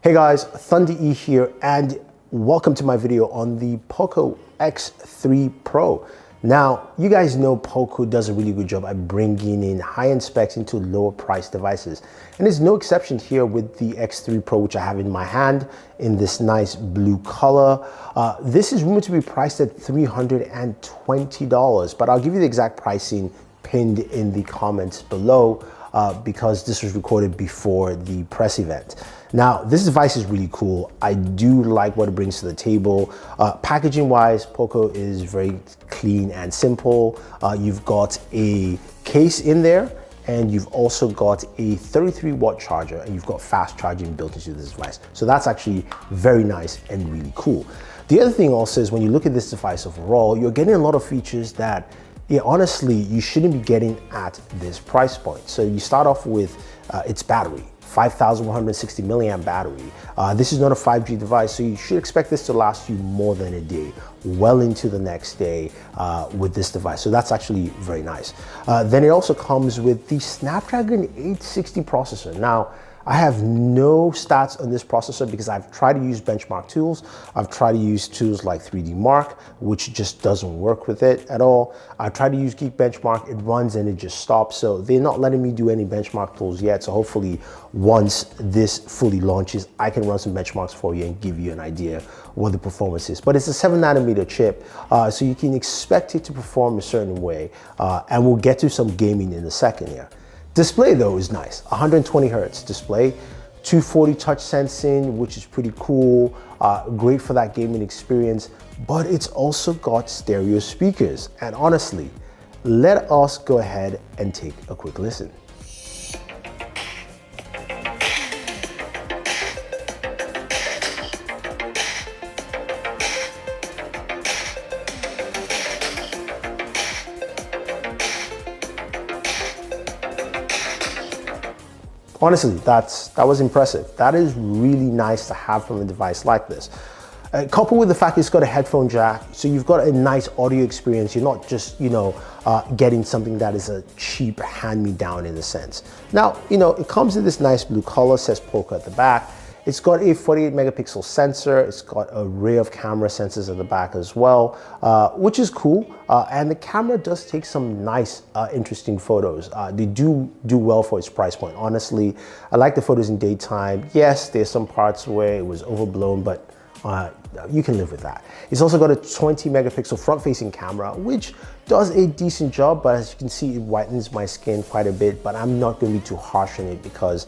Hey guys, Thunder E here, and welcome to my video on the Poco X3 Pro. Now, you guys know Poco does a really good job at bringing in high-end specs into lower price devices. And there's no exception here with the X3 Pro, which I have in my hand in this nice blue color. This is rumored to be priced at $320, but I'll give you the exact pricing pinned in the comments below because this was recorded before the press event. Now, this device is really cool. I do like what it brings to the table. Packaging wise, Poco is very clean and simple. You've got a case in there, and you've also got a 33-watt charger, and you've got fast charging built into this device. So that's actually very nice and really cool. The other thing also is when you look at this device overall, you're getting a lot of features that honestly, you shouldn't be getting at this price point. So you start off with its battery. 5,160 milliamp battery. This is not a 5G device, so you should expect this to last you more than a day, well into the next day with this device. So that's actually very nice. Then it also comes with the Snapdragon 860 processor. Now, I have no stats on this processor because I've tried to use benchmark tools. I've tried to use tools like 3D Mark, which just doesn't work with it at all. I tried to use Geekbenchmark, it runs and it just stops. So they're not letting me do any benchmark tools yet. So hopefully once this fully launches, I can run some benchmarks for you and give you an idea what the performance is. But it's a 7nm chip, so you can expect it to perform a certain way. And we'll get to some gaming in a second here. Display though is nice, 120 Hertz display, 240 touch sensing, which is pretty cool, great for that gaming experience, but it's also got stereo speakers. And honestly, let us go ahead and take a quick listen. Honestly, that was impressive. That is really nice to have from a device like this. Coupled with the fact it's got a headphone jack, so you've got a nice audio experience. You're not just, getting something that is a cheap hand-me-down in a sense. Now, it comes in this nice blue color, says Poco at the back. It's got a 48 megapixel sensor. It's got an array of camera sensors at the back as well, which is cool. And the camera does take some nice, interesting photos. They do well for its price point. Honestly, I like the photos in daytime. Yes, there's some parts where it was overblown, but you can live with that. It's also got a 20 megapixel front-facing camera, which does a decent job, but as you can see, it whitens my skin quite a bit, but I'm not going to be too harsh on it because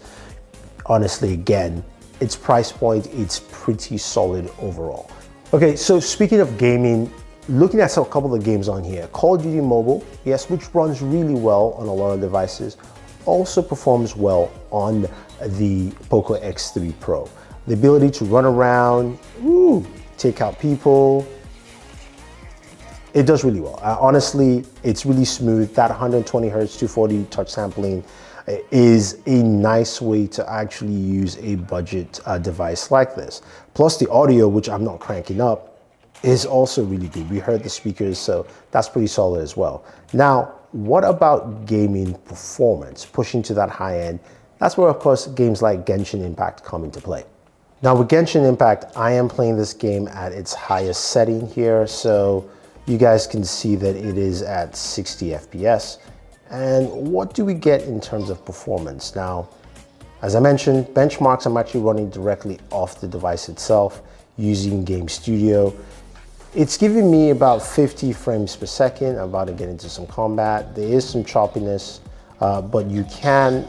honestly, again, its price point, it's pretty solid overall. Okay, so speaking of gaming, looking at a couple of the games on here, Call of Duty Mobile, yes, which runs really well on a lot of devices, also performs well on the Poco X3 Pro. The ability to run around, take out people, it does really well. Honestly, it's really smooth. That 120 Hertz 240 touch sampling is a nice way to actually use a budget device like this. Plus the audio, which I'm not cranking up, is also really good. We heard the speakers, so that's pretty solid as well. Now, what about gaming performance? Pushing to that high end, that's where of course games like Genshin Impact come into play. Now with Genshin Impact, I am playing this game at its highest setting here, so you guys can see that it is at 60 FPS. And what do we get in terms of performance? Now, as I mentioned, benchmarks I'm actually running directly off the device itself using Game Studio. It's giving me about 50 frames per second. I'm about to get into some combat. There is some choppiness, but you can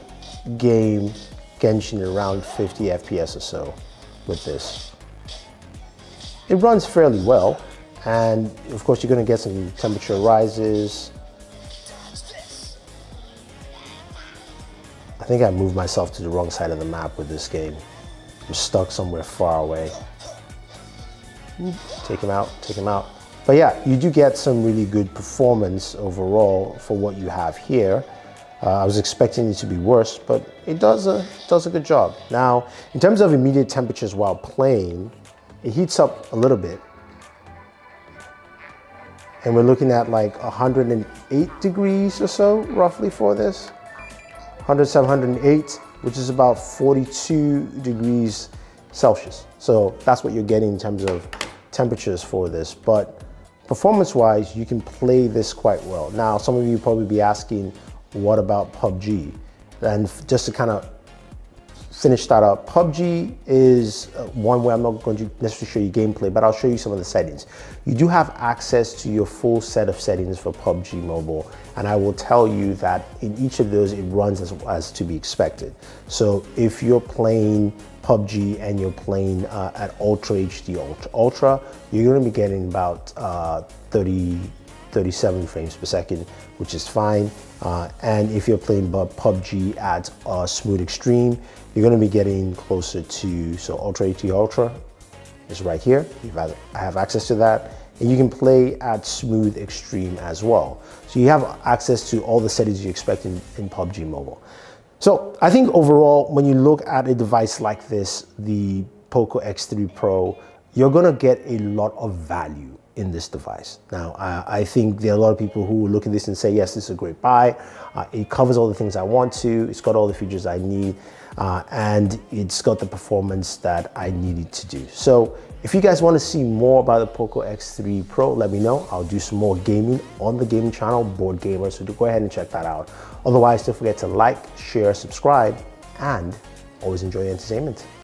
game Genshin around 50 FPS or so with this. It runs fairly well, and of course you're going to get some temperature rises. I think I moved myself to the wrong side of the map with this game. I'm stuck somewhere far away. Take him out, take him out. But yeah, you do get some really good performance overall for what you have here. I was expecting it to be worse, but it does a good job. Now, in terms of immediate temperatures while playing, it heats up a little bit. And we're looking at like 108 degrees or so, roughly for this. 107, 108, which is about 42 degrees Celsius. So that's what you're getting in terms of temperatures for this. But performance-wise, you can play this quite well. Now, some of you probably be asking, what about PUBG? And just to kind of finish that up, PUBG is one where I'm not going to necessarily show you gameplay, but I'll show you some of the settings. You do have access to your full set of settings for PUBG Mobile, and I will tell you that in each of those, it runs as to be expected. So if you're playing PUBG and you're playing at Ultra HD Ultra, you're going to be getting about 37 frames per second, which is fine. And if you're playing PUBG at Smooth Extreme, you're going to be getting closer to, so Ultra HD Ultra is right here. I have access to that. And you can play at Smooth Extreme as well. So you have access to all the settings you expect in PUBG Mobile. So I think overall, when you look at a device like this, the Poco X3 Pro, you're going to get a lot of value in this device. Now, I think there are a lot of people who look at this and say, yes, this is a great buy. It covers all the things I want to. It's got all the features I need. And it's got the performance that I needed to do. So if you guys want to see more about the Poco X3 Pro, let me know. I'll do some more gaming on the gaming channel, Board Gamer. So do go ahead and check that out. Otherwise, don't forget to like, share, subscribe, and always enjoy your entertainment.